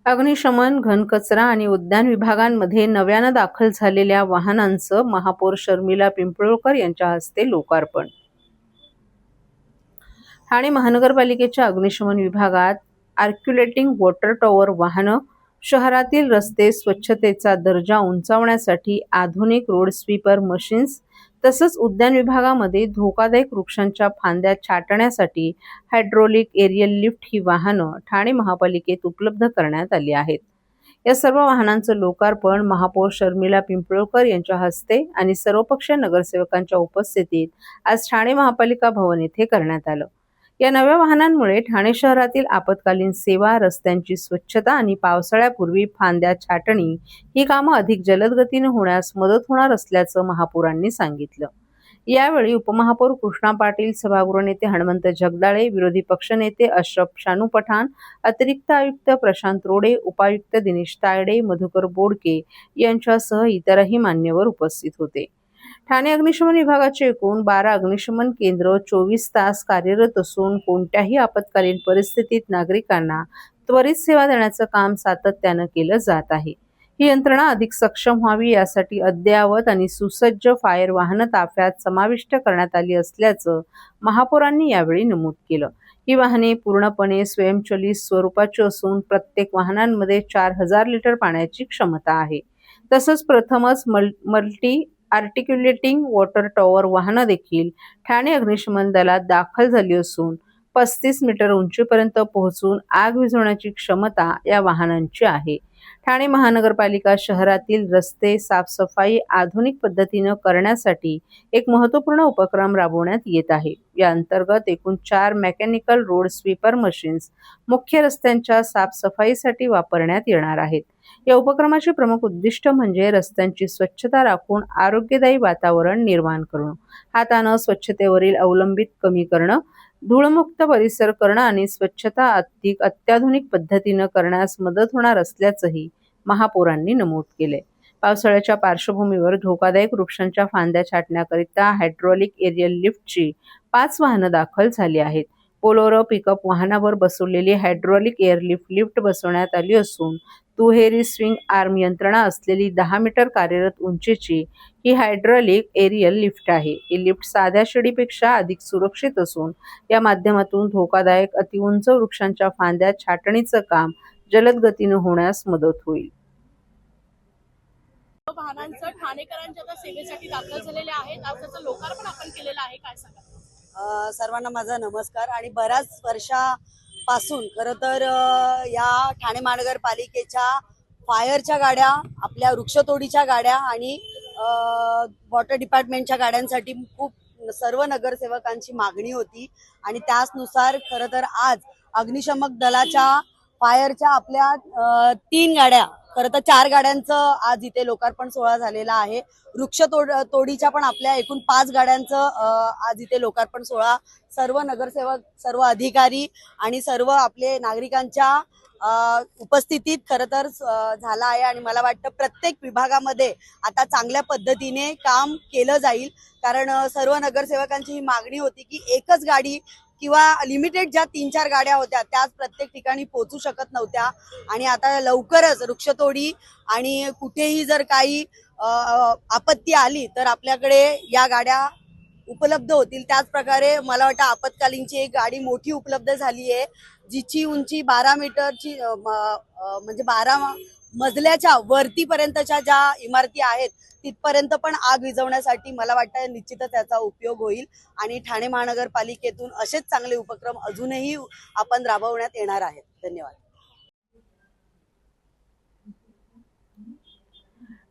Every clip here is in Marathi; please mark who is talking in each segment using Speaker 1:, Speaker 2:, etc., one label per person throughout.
Speaker 1: अग्निशमन, घनकचरा आणि उद्यान विभागांमध्ये नव्यानं दाखल झालेल्या वाहनांचं महापौर शर्मिला पिंपळकर यांच्या हस्ते लोकार्पण. ठाणे महानगरपालिकेच्या अग्निशमन विभागात आर्क्युलेटिंग वॉटर टॉवर वाहनं, शहरातील रस्ते स्वच्छतेचा दर्जा उंचावण्यासाठी आधुनिक रोड स्वीपर मशीन्स, तसंच उद्यान विभागामध्ये धोकादायक वृक्षांच्या फांद्या छाटण्यासाठी हायड्रोलिक एरियल लिफ्ट ही वाहनं ठाणे महापालिकेत उपलब्ध करण्यात आली आहेत. या सर्व वाहनांचं लोकार्पण महापौर शर्मिला पिंपळकर यांच्या हस्ते आणि सर्वपक्षीय नगरसेवकांच्या उपस्थितीत आज ठाणे महापालिका भवन येथे करण्यात आलं. या नव्या वाहनांमुळे ठाणे शहरातील आपत्कालीन सेवा, रस्त्यांची स्वच्छता आणि पावसाळ्यापूर्वी फांद्या छाटणी ही कामं अधिक जलद गतीने होण्यास मदत होणार असल्याचं महापौरांनी सांगितलं. यावेळी उपमहापौर कृष्णा पाटील, सभागृह नेते हनुमंत जगदाळे, विरोधी पक्षनेते अशरफ शानू पठाण, अतिरिक्त आयुक्त प्रशांत रोडे, उपायुक्त दिनेश तायडे, मधुकर बोडके यांच्यासह इतरही मान्यवर उपस्थित होते. ठाणे अग्निशमन विभागाचे एकूण 12 अग्निशमन केंद्र 24 तास कार्यरत असून कोणत्याही आपत्कालीन परिस्थितीत नागरिकांना त्वरित सेवा देण्याचं काम सातत्यानं केलं जात आहे. ही यंत्रणा अधिक सक्षम व्हावी यासाठी अद्ययावत आणि सुसज्ज फायर वाहनं ताफ्यात समाविष्ट करण्यात आली असल्याचं महापौरांनी यावेळी नमूद केलं. ही वाहने पूर्णपणे स्वयंचलित स्वरूपाची असून प्रत्येक वाहनांमध्ये 4000 लिटर पाण्याची क्षमता आहे. तसंच प्रथमच मल्टी आर्टिक्युलेटिंग वॉटर टॉवर वाहनं देखील ठाणे अग्निशमन दलात दाखल झाली असून 35 मीटर उंचीपर्यंत पोहोचून आग विझवण्याची क्षमता या वाहनांची आहे. ठाणे महानगरपालिका शहरातील रस्ते साफसफाई आधुनिक पद्धतीनं करण्यासाठी एक महत्त्वपूर्ण उपक्रम राबवण्यात येत आहे. या अंतर्गत एकूण 4 मेकॅनिकल रोड स्वीपर मशीन्स मुख्य रस्त्यांच्या साफसफाईसाठी वापरण्यात येणार आहेत. या उपक्रमाचे प्रमुख उद्दिष्ट म्हणजे रस्त्यांची स्वच्छता राखून आरोग्यदायी वातावरण निर्माण करणं, हातानं स्वच्छतेवरील अवलंबित कमी करणं, धूळमुक्त परिसर करणं आणि स्वच्छता अधिक अत्याधुनिक पद्धतीनं करण्यास मदत होणार असल्याचंही महापौरांनी नमूद केले. पावसाळ्याच्या पार्श्वभूमीवर धोकादायक वृक्षांच्या फांद्या छाटण्याकरिता हायड्रोलिक एरियल लिफ्टची 5 वाहनं दाखल झाली आहेत. बोलेरो पिकअप वाहनावर बसवलेली हायड्रोलिक एअरलिफ्ट लिफ्ट बसवण्यात आली असून दुहेरी स्विंग आर्म यंत्रणा असलेली 10 मीटर कार्यरत उंचीची ही हायड्रोलिक एरियल लिफ्ट आहे. ही लिफ्ट साध्या शिडीपेक्षा अधिक सुरक्षित असून या माध्यमातून धोकादायक अतिउंच वृक्षांच्या फांद्या छाटणीचं काम जलद गतीनं होण्यास मदत होईल.
Speaker 2: वाहनांचं ठाणेकरांच्या आता सेवेसाठी दाखल झालेले आहेत. आज त्याचं लोकार्पण आपण केलेलं आहे. काय सांगा?
Speaker 3: सर्वांना माझा नमस्कार. आणि बऱ्याच वर्षापासून खरं तर या ठाणे महानगरपालिकेच्या फायरच्या गाड्या, आपल्या वृक्षतोडीच्या गाड्या आणि वॉटर डिपार्टमेंटच्या गाड्यांसाठी खूप सर्व नगरसेवकांची मागणी होती आणि त्याचनुसार खरं तर आज अग्निशमक दलाच्या फायरच्या आपल्या 3 गाड्या, खरं तर 4 गाड्यांचं आज इथे लोकार्पण सोहळा झालेला आहे. तोडीच्या पण आपल्या एकूण 5 गाड्यांचं आज इथे लोकार्पण सोहळा सर्व नगरसेवक, सर्व अधिकारी आणि सर्व आपले नागरिकांच्या उपस्थितीत खरं तर झाला आहे. आणि मला वाटतं प्रत्येक विभागामध्ये आता चांगल्या पद्धतीने काम केलं जाईल, कारण सर्व नगरसेवकांची ही मागणी होती की एकच गाडी किंवा लिमिटेड ज्या 3-4 गाड्या होत्या त्याच प्रत्येक ठिकाणी पोहोचू शकत नव्हत्या. आणि आता लवकरच वृक्षतोडी आणि कुठेही जर काही आपत्ती आली तर आपल्याकडे या गाड्या उपलब्ध होतील. त्याच प्रकारे मला वाटतं आपत्कालीनची एक गाडी मोठी उपलब्ध झाली आहे, जिची उंची 12 मीटरची, म्हणजे 12 मजल्याच्या वरतीपर्यंतच्या ज्या इमारती आहेत तिथपर्यंत पण आग विझवण्यासाठी मला वाटतं निश्चितच त्याचा उपयोग होईल. आणि ठाणे महानगरपालिकेतून असेच चांगले उपक्रम अजूनही आपण राबवण्यात येणार आहेत. धन्यवाद.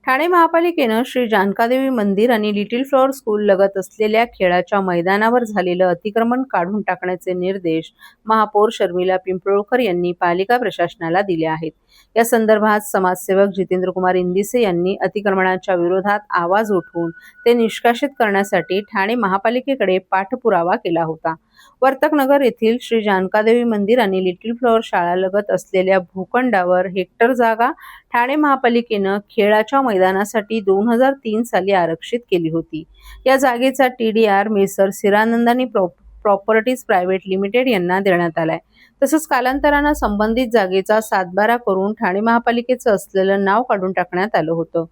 Speaker 1: ठाणे महापालिकेनं श्री जानकादेवी मंदिर आणि लिटिल फ्लॉवर स्कूल लगत असलेल्या खेळाच्या मैदानावर झालेलं अतिक्रमण काढून टाकण्याचे निर्देश महापौर शर्मिला पिंपळकर यांनी पालिका प्रशासनाला दिले आहेत. या संदर्भात समाजसेवक जितेंद्रकुमार इंदिसे यांनी अतिक्रमणाच्या विरोधात आवाज उठवून ते निष्कासित करण्यासाठी ठाणे महापालिकेकडे पाठपुरावा केला होता. वर्तकनगर येथील श्री जानकादेवी मंदिर आणि लिटिल फ्लॉवर शाळालगत असलेल्या भूखंडावर हेक्टर जागा ठाणे महापालिकेनं खेळाच्या मैदानासाठी 2003 साली आरक्षित केली होती. या जागेचा TDR messrs Hiranandani properties private limited यांना देण्यात आलाय. तसंच कालांतरानं संबंधित जागेचा सातबारा करून ठाणे महापालिकेचं असलेलं नाव काढून टाकण्यात आलं होतं.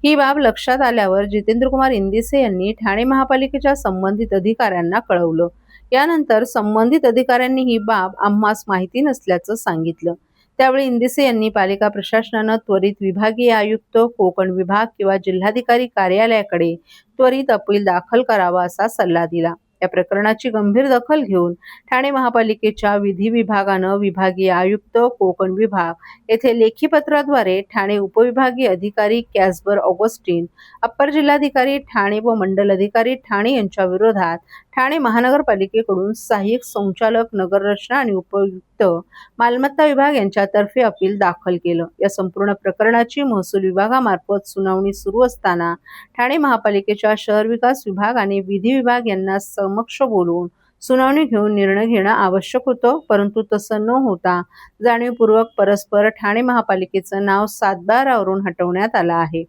Speaker 1: ही बाब लक्षात आल्यावर जितेंद्रकुमार इंदिसे यांनी ठाणे महापालिकेच्या संबंधित अधिकाऱ्यांना कळवलं. यानंतर संबंधित अधिकाऱ्यांनी ही बाब आम्हास माहिती नसल्याचं सांगितलं. त्यावेळी इंदिसे यांनी पालिका प्रशासनानं त्वरित विभागीय आयुक्त, कोकण विभाग किंवा जिल्हाधिकारी कार्यालयाकडे त्वरित अपील दाखल करावा असा सल्ला दिला. या प्रकरणाची गंभीर दखल घेऊन ठाणे महापालिकेच्या विधी विभागानं विभागीय आयुक्त, कोकण विभाग येथे लेखी पत्राद्वारे ठाणे उपविभागीय अधिकारी कॅस्पर ऑगस्टिन, अप्पर जिल्हाधिकारी ठाणे व मंडल अधिकारी ठाणे यांच्या विरोधात ठाणे महानगरपालिकेकडून सहाय्यक संचालक नगररचना आणि उपयुक्त मालमत्ता विभाग यांच्यातर्फे अपील दाखल केलं. या संपूर्ण प्रकरणाची महसूल विभागामार्फत सुनावणी सुरू असताना ठाणे महापालिकेच्या शहर विकास विभाग आणि विधी विभाग यांना समक्ष बोलवून सुनावणी घेऊन निर्णय घेणं आवश्यक होतं. परंतु तसं न होता जाणीवपूर्वक परस्पर ठाणे महापालिकेचं नाव सातबारावरून हटवण्यात आलं आहे.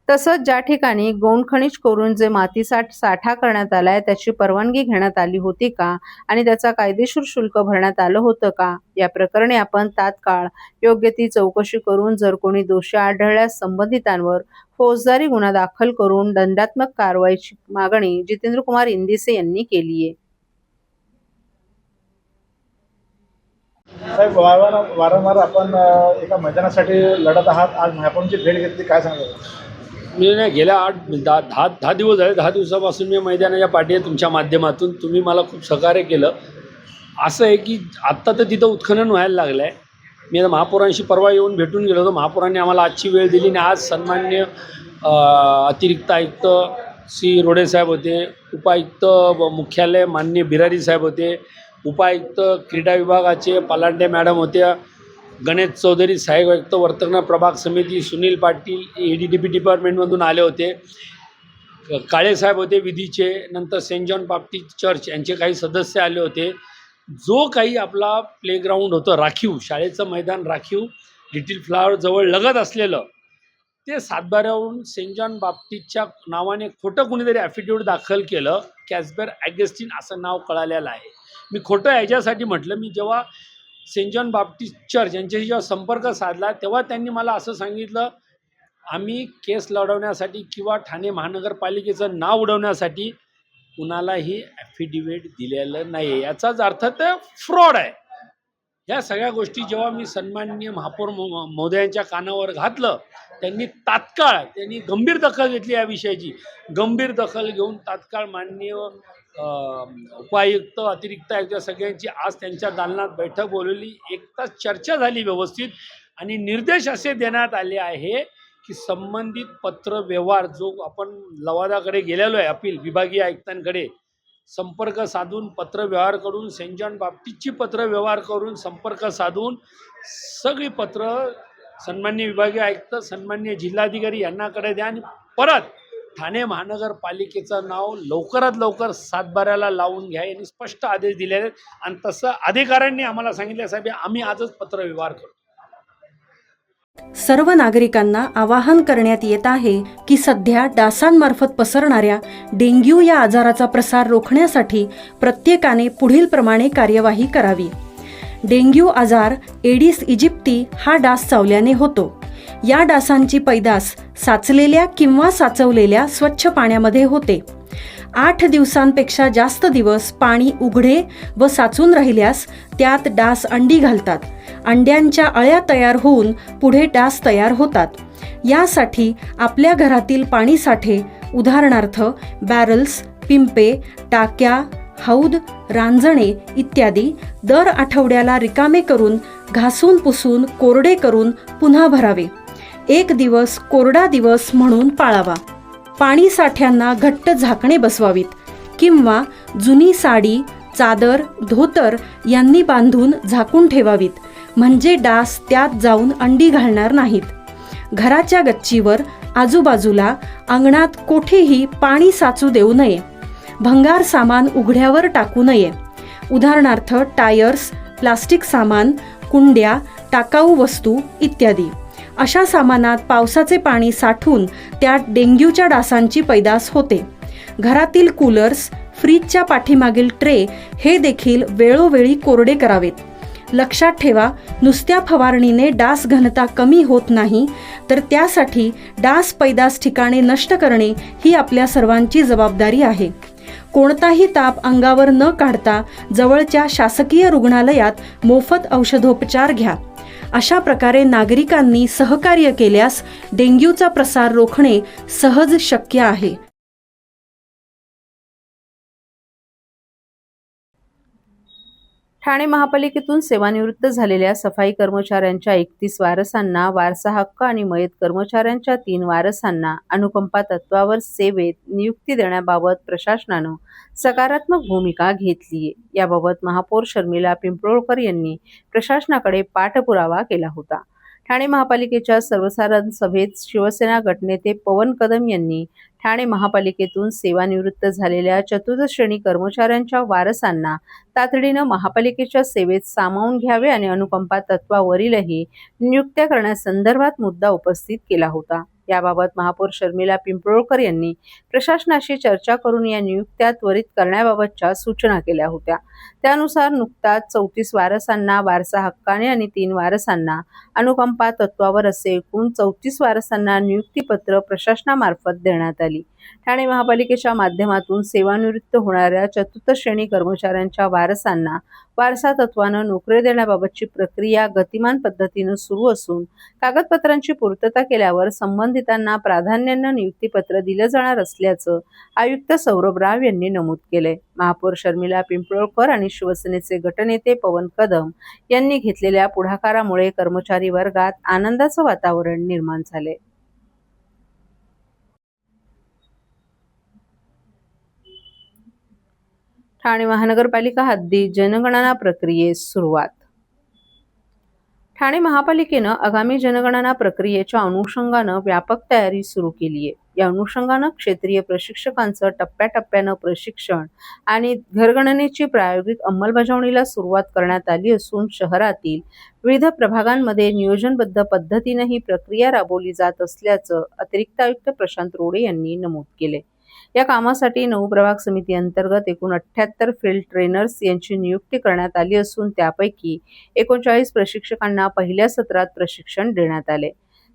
Speaker 1: तसंच ज्या ठिकाणी गौण खनिज करून जे माती साठा करण्यात आलाय त्याची परवानगी घेण्यात आली होती का आणि त्याचा कायदेशीर शुल्क भरण्यात आलं होतं का, या प्रकरणी आपण तात्काळ योग्य ती चौकशी करून जर कोणी दोषी आढळल्यास संबंधितांवर फौजदारी गुन्हा दाखल करून दंडात्मक कारवाईची मागणी जितेंद्रकुमार इंदिसे यांनी केली आहे.
Speaker 4: साहेब, वारंवार आपण एका मैदानासाठी लढत आहात. आज महापौरांची भेट घेतली, काय सांगाल?
Speaker 5: मी नाही गेल्या 8-10 दिवस झाले. 10 दिवसापासून मी मैदानाच्या पाठी आहे. तुमच्या माध्यमातून तुम्ही मला खूप सहकार्य केलं. असं आहे की आत्ता तर तिथं उत्खनन व्हायला लागलं आहे. मी आता महापौरांशी परवा येऊन भेटून गेलो होतो. महापौरांनी आम्हाला आजची वेळ दिली आणि आज सन्माननीय अतिरिक्त आयुक्त श्री रोडे साहेब होते, उपायुक्त मुख्यालय माननीय बिरारी साहेब होते, उपायुक्त क्रीडा विभागाचे पलांडे मॅडम होत्या, गणेश चौधरी सहाय्यक आयुक्त वर्तन प्रभाग समिती, सुनील पाटील EDDP डिपार्टमेंटमधून आले होते, काळेसाहेब होते विधीचे, नंतर सेंट जॉन बाप्टिस्ट चर्च यांचे काही सदस्य आले होते. जो काही आपला प्लेग्राऊंड होतं राखीव, शाळेचं मैदान राखीव लिटिल फ्लावर जवळ लगत असलेलं, ते सातबाऱ्यावरून सेंट जॉन बाप्टिस्टच्या नावाने खोटं कुणीतरी ॲफिडेविट दाखल केलं. कॅस्पर ऑगस्टिन असं नाव कळालेलं आहे. मी खोटं याच्यासाठी म्हटलं, मी जेव्हा सेंट जॉन बाप्टिस्ट चर्च यांच्याशी जेव्हा संपर्क साधला तेव्हा त्यांनी मला असं सांगितलं, आम्ही केस लढवण्यासाठी किंवा ठाणे महानगरपालिकेचं नाव उडवण्यासाठी कुणालाही ॲफिडेविट दिलेलं नाही. याचाच अर्थ ते फ्रॉड आहे. ह्या सगळ्या गोष्टी जेव्हा मी सन्माननीय महापौर महोदयांच्या कानावर घातलं, त्यांनी गंभीर दखल घेतली. या विषयाची गंभीर दखल घेऊन तात्काळ माननीय उपायुक्त, अतिरिक्त आयुक्त सगळ्यांची आज त्यांच्या दालनात बैठक बोलवली. 1 तास चर्चा झाली व्यवस्थित आणि निर्देश असे देण्यात आले आहे की संबंधित पत्रव्यवहार जो आपण लवादाकडे गेलेलो आहे, अपील विभागीय आयुक्तांकडे संपर्क साधून पत्रव्यवहार करून, सेंट जॉन बाप्टिस्टची पत्रव्यवहार करून संपर्क साधून सगळी पत्र सन्माननीय विभागीय आयुक्त, सन्माननीय जिल्हाधिकारी यांनाकडे द्या आणि परत ठाणे महानगरपालिकेचं नाव लवकरात लवकर सातबाऱ्याला लावून घ्या यांनी स्पष्ट आदेश दिले आहेत. आणि तसं अधिकाऱ्यांनी आम्हाला सांगितलं, साहेब आम्ही आजच पत्रव्यवहार करू.
Speaker 6: सर्व नागरिकांना आवाहन करण्यात येत आहे की सध्या डासांमार्फत पसरणाऱ्या डेंग्यू या आजाराचा प्रसार रोखण्यासाठी प्रत्येकाने पुढील प्रमाणे कार्यवाही करावी. डेंग्यू आजार एडिस इजिप्ती हा डास चावल्याने होतो. या डासांची पैदास साचलेल्या किंवा साचवलेल्या स्वच्छ पाण्यामध्ये होते. 8 दिवसांपेक्षा जास्त दिवस पाणी उघडे व साचून राहिल्यास त्यात डास अंडी घालतात. अंड्यांच्या अळ्या तयार होऊन पुढे डास तयार होतात. यासाठी आपल्या घरातील पाणी साठे, उदाहरणार्थ बॅरल्स, पिंपे, टाक्या, हौद, रांजणे इत्यादी दर आठवड्याला रिकामे करून घासून पुसून कोरडे करून पुन्हा भरावे. 1 दिवस कोरडा दिवस म्हणून पाळावा. पाणी साठ्यांना घट्ट झाकणे बसवावीत किंवा जुनी साडी, चादर, धोतर यांनी बांधून झाकून ठेवावीत, म्हणजे डास त्यात जाऊन अंडी घालणार नाहीत. घराच्या गच्चीवर, आजूबाजूला, अंगणात कोठेही पाणी साचू देऊ नये. भंगार सामान उघड्यावर टाकू नये. उदाहरणार्थ टायर्स, प्लास्टिक सामान, कुंड्या, टाकाऊ वस्तू इत्यादी. अशा सामानात पावसाचे पाणी साठून त्यात डेंग्यूच्या डासांची पैदास होते. घरातील कूलर्स, फ्रीजच्या पाठीमागील ट्रे हे देखील वेळोवेळी कोरडे करावेत. लक्षात ठेवा, नुसत्या फवारणीने डास घनता कमी होत नाही, तर त्यासाठी डास पैदास ठिकाणे नष्ट करणे ही आपल्या सर्वांची जबाबदारी आहे. कोणताही ताप अंगावर न काढता जवळच्या शासकीय रुग्णालयात मोफत औषधोपचार घ्या. अशा प्रकारे नागरिकांनी सहकार्य केल्यास डेंग्यूचा प्रसार रोखणे सहज शक्य आहे.
Speaker 1: ठाणे महापालिकेतून सेवानिवृत्त झालेल्या सफाई कर्मचाऱ्यांच्या 31 वारसांना वारसा हक्क आणि मयत कर्मचाऱ्यांच्या 3 वारसांना अनुकंपा तत्वावर सेवेत नियुक्ती देण्याबाबत प्रशासनानं सकारात्मक भूमिका घेतलीय. याबाबत महापौर शर्मिला पिंपळकर यांनी प्रशासनाकडे पाठपुरावा केला होता. ठाणे महापालिकेच्या सर्वसाधारण सभेत शिवसेना गटनेते पवन कदम यांनी ठाणे महापालिकेतून सेवानिवृत्त झालेल्या चतुर्थ श्रेणी कर्मचाऱ्यांच्या वारसांना तातडीनं महापालिकेच्या सेवेत सामावून घ्यावे आणि अनुकंपा तत्वावरीलही नियुक्त्या करण्यासंदर्भात मुद्दा उपस्थित केला होता. याबाबत महापौर शर्मिला पिंपळकर यांनी प्रशासनाशी चर्चा करून या नियुक्त्या त्वरित करण्याबाबतच्या सूचना केल्या होत्या. त्यानुसार नुकताच 34 वारसांना वारसा हक्काने आणि 3 वारसांना अनुकंपा तत्वावर असे एकूण 34 वारसांना नियुक्तीपत्र प्रशासनामार्फत देण्यात आली. ठाणे महापालिकेच्या माध्यमातून सेवानिवृत्त होणाऱ्या चतुर्थ श्रेणी कर्मचाऱ्यांच्या वारसांना वारसा तत्वानं नोकरी देण्याबाबतची प्रक्रिया गतिमान पद्धतीनं सुरू असून कागदपत्रांची पूर्तता केल्यावर संबंधितांना प्राधान्यानं नियुक्तीपत्र दिलं जाणार असल्याचं आयुक्त सौरभ राव यांनी नमूद केलंय. महापौर शर्मिला पिंपळकर आणि शिवसेनेचे गटनेते पवन कदम यांनी घेतलेल्या पुढाकारामुळे कर्मचारी वर्गात आनंदाचं वातावरण निर्माण झालंय. ठाणे महानगरपालिका हद्दीत जनगणना प्रक्रियेस सुरुवात. ठाणे महापालिकेनं आगामी जनगणना प्रक्रियेच्या अनुषंगानं व्यापक तयारी सुरू केली आहे. या अनुषंगानं क्षेत्रीय प्रशिक्षकांचं टप्प्याटप्प्यानं प्रशिक्षण आणि घरगणनेची प्रायोगिक अंमलबजावणीला सुरुवात करण्यात आली असून शहरातील विविध प्रभागांमध्ये नियोजनबद्ध पद्धतीनं ही प्रक्रिया राबवली जात असल्याचं अतिरिक्त आयुक्त प्रशांत रोडे यांनी नमूद केले. या कामासाठी 9 प्रभाग समिती अंतर्गत एकूण 78 फील्ड ट्रेनर्स यांची नियुक्ती करण्यात आली असून त्यापैकी 39 प्रशिक्षकांना पहिल्या सत्रात प्रशिक्षण देण्यात आले.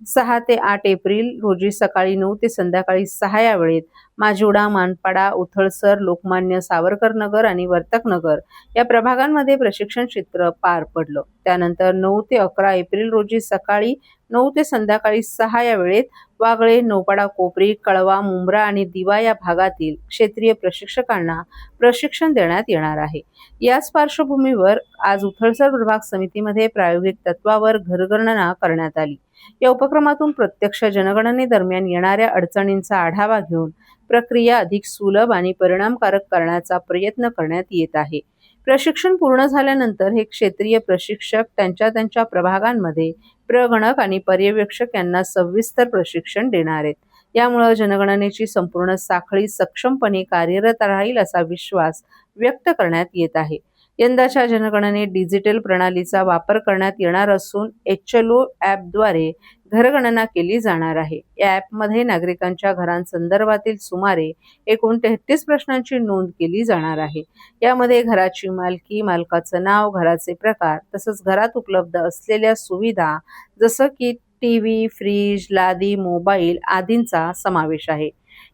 Speaker 1: 6 ते 8 एप्रिल रोजी सकाळी 9 ते संध्याकाळी 6 या वेळेत माजिवडा, मानपाडा, उथळसर, लोकमान्य सावरकर नगर आणि वर्तक नगर या प्रभागांमध्ये प्रशिक्षण क्षेत्र पार पडलं. त्यानंतर 9 ते 11 एप्रिल रोजी सकाळी 9 ते संध्याकाळी 6 या वेळेत वागळे, नौपाडा, कोपरी, कळवा, मुंब्रा आणि दिवा या भागातील क्षेत्रीय प्रशिक्षकांना प्रशिक्षण देण्यात येणार आहे. याच पार्श्वभूमीवर आज उथळसर प्रभाग समितीमध्ये प्रायोगिक तत्वावर घरगणना करण्यात आली. या उपक्रमातून प्रत्यक्ष जनगणनेदरम्यान येणाऱ्या अडचणींचा आढावा घेऊन प्रक्रिया अधिक सुलभ आणि परिणामकारक करण्याचा प्रयत्न करण्यात येत आहे. प्रशिक्षण पूर्ण झाल्यानंतर हे क्षेत्रीय प्रशिक्षक त्यांच्या प्रभागांमध्ये प्रगणक आणि पर्यवेक्षक यांना सविस्तर प्रशिक्षण देणार आहेत. यामुळे जनगणनेची संपूर्ण साखळी सक्षमपणे कार्यरत राहील असा विश्वास व्यक्त करण्यात येत आहे. यंदाच्या जनगणनेत डिजिटल प्रणालीचा वापर करण्यात येणार असून HLO ॲपद्वारे घरगणना केली जाणार आहे. या ॲपमध्ये नागरिकांच्या घरांसंदर्भातील सुमारे एकूण 33 प्रश्नांची नोंद केली जाणार आहे. यामध्ये घराची मालकी, मालकाचं नाव, घराचे प्रकार तसंच घरात उपलब्ध असलेल्या सुविधा जसं की TV, फ्रीज, लादी, मोबाईल आदींचा समावेश आहे.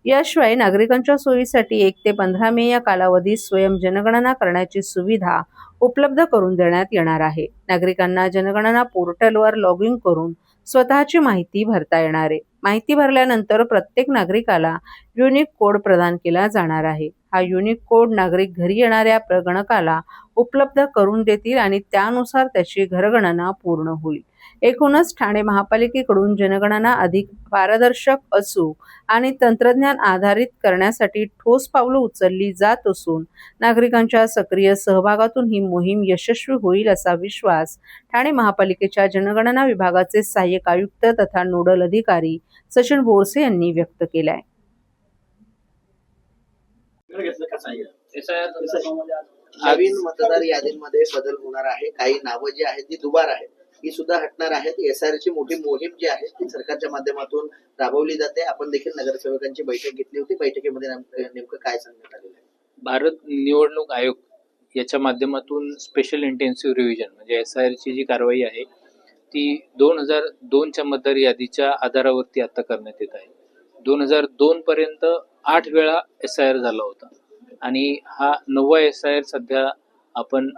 Speaker 1: याशिवाय नागरिकांच्या सोयीसाठी 1 ते 15 मे या कालावधीत स्वयं जनगणना करण्याची सुविधा उपलब्ध करून देण्यात येणार आहे. नागरिकांना जनगणना पोर्टलवर लॉग इन करून स्वतःची माहिती भरता येणार आहे. माहिती भरल्यानंतर प्रत्येक नागरिकाला युनिक कोड प्रदान केला जाणार आहे. हा युनिक कोड नागरिक घरी येणाऱ्या प्रगणकाला उपलब्ध करून देतील आणि त्यानुसार त्याची घरगणना पूर्ण होईल. एकूणच ठाणे महापालिकेकडून जनगणना अधिक पारदर्शक, अचूक आणि तंत्रज्ञान आधारित करण्यासाठी ठोस पावलं उचलली जात असून नागरिकांच्या सक्रिय सहभागातून ही मोहीम यशस्वी होईल असा विश्वास ठाणे महापालिकेच्या जनगणना विभागाचे सहाय्यक आयुक्त तथा नोडल अधिकारी सचिन बोरसे यांनी व्यक्त केलाय.
Speaker 7: नवीन मतदार यादींमध्ये बदल होणार आहे. काही नावं जी आहेत ती दुबार आहेत, ही सुद्धा हटणार आहेत. SR ची मोठी मोहीम जी आहे ती सरकारच्या माध्यमातून राबवली जाते. आपण देखील नगरसेवकांची बैठक घेतली होती. बैठकीमध्ये नेमकं काय सांगण्यात आलेलं आहे?
Speaker 8: भारत निवडणूक आयोग याच्या माध्यमातून स्पेशल इंटेन्सिव्ह रिव्हिजन म्हणजे SIRची जी कारवाई आहे ती 2002च्या मतदार यादीच्या आधारावरती आता करण्यात येत आहे. 2002 पर्यंत 8 वेळा SIR झाला होता आणि हा 9वा SIR सध्या आपण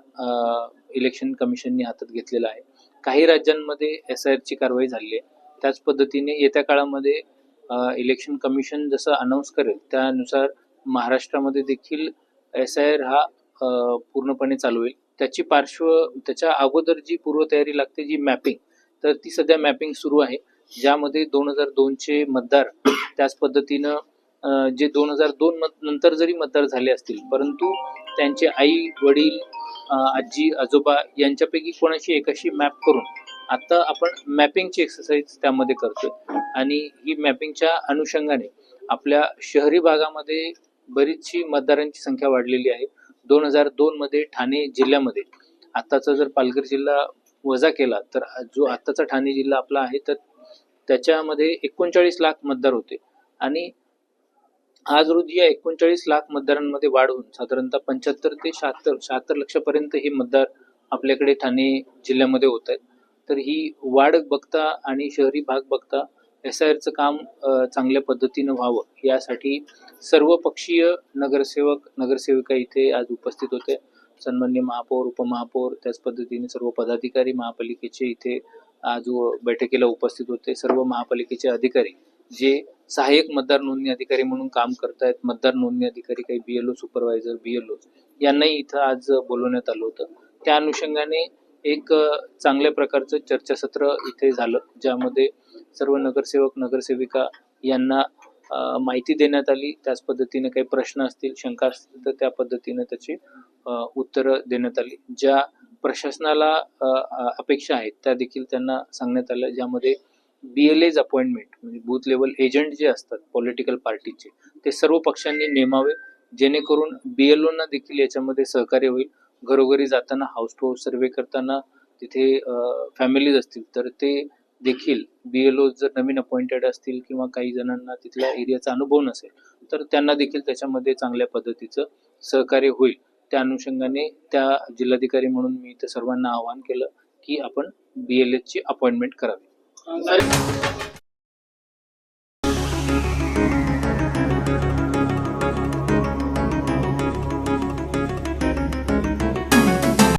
Speaker 8: इलेक्शन कमिशनने हातात घेतलेला आहे. काही राज्यांमध्ये SIRची कारवाई झाली आहे. त्याच पद्धतीने येत्या काळामध्ये इलेक्शन कमिशन जसं अनाऊन्स करेल त्यानुसार महाराष्ट्रामध्ये देखील SIR हा पूर्णपणे चालू होईल. त्याच्या अगोदर जी पूर्वतयारी लागते जी मॅपिंग, तर ती सध्या मॅपिंग सुरू आहे, ज्यामध्ये 2002चे मतदार त्याच पद्धतीनं जे 2002 नंतर जरी मतदार झाले असतील परंतु त्यांचे आई वडील आजी आजोबा यांच्यापैकी कोणाशी एकाशी मॅप करून आता आपण मॅपिंगची एक्सरसाइज त्यामध्ये करतोय आणि ही मॅपिंगच्या अनुषंगाने आपल्या शहरी भागामध्ये बरीचशी मतदारांची संख्या वाढलेली आहे. 2002 मध्ये ठाणे जिल्ह्यामध्ये आताचा जर पालघर जिल्हा वजा केला तर जो आताचा ठाणे जिल्हा आपला आहे तर त्याच्यामध्ये 39 लाख मतदार होते आणि आज रोजी या 39 लाख मतदारांमध्ये वाढ होऊन साधारणतः 75 ते 76 लक्षापर्यंत हे मतदार आपल्याकडे ठाणे जिल्ह्यामध्ये होत आहेत. तर ही वाढ बघता आणि शहरी भाग बघता SIRचं काम चांगल्या पद्धतीनं व्हावं यासाठी सर्व पक्षीय नगरसेवक नगरसेविका इथे आज उपस्थित होते. सन्माननीय महापौर उपमहापौर त्याच पद्धतीने सर्व पदाधिकारी महापालिकेचे इथे आज बैठकीला उपस्थित होते. सर्व महापालिकेचे अधिकारी जे सहाय्यक मतदार नोंदणी अधिकारी म्हणून काम करतायत, मतदार नोंदणी अधिकारी काही BLO सुपरवायझर BLO यांनाही इथं आज बोलवण्यात आलं होतं. त्या अनुषंगाने एक चांगल्या प्रकारचं चर्चासत्र इथे झालं, ज्यामध्ये सर्व नगरसेवक नगरसेविका यांना माहिती देण्यात आली. त्याच पद्धतीने काही प्रश्न असतील शंका असतील तर त्या पद्धतीने त्याची उत्तरं देण्यात आली. ज्या प्रशासनाला अपेक्षा आहेत त्या देखील त्यांना सांगण्यात आल्या, ज्यामध्ये BLA's अपॉइंटमेंट म्हणजे बूथ लेवल एजंट जे असतात पॉलिटिकल पार्टीचे ते सर्व पक्षांनी नेमावे, जेणेकरून BLOना देखील याच्यामध्ये सहकार्य होईल. घरोघरी जाताना हाऊस टू हाऊस सर्वे करताना तिथे फॅमिलीज असतील तर ते देखील BLO जर नवीन अपॉइंटेड असतील किंवा काही जणांना तिथल्या एरियाचा अनुभव नसेल तर त्यांना देखील त्याच्यामध्ये चांगल्या पद्धतीचं सहकार्य होईल. त्या अनुषंगाने त्या जिल्हाधिकारी म्हणून मी इथे सर्वांना आवाहन केलं की आपण BLAची अपॉइंटमेंट करावी.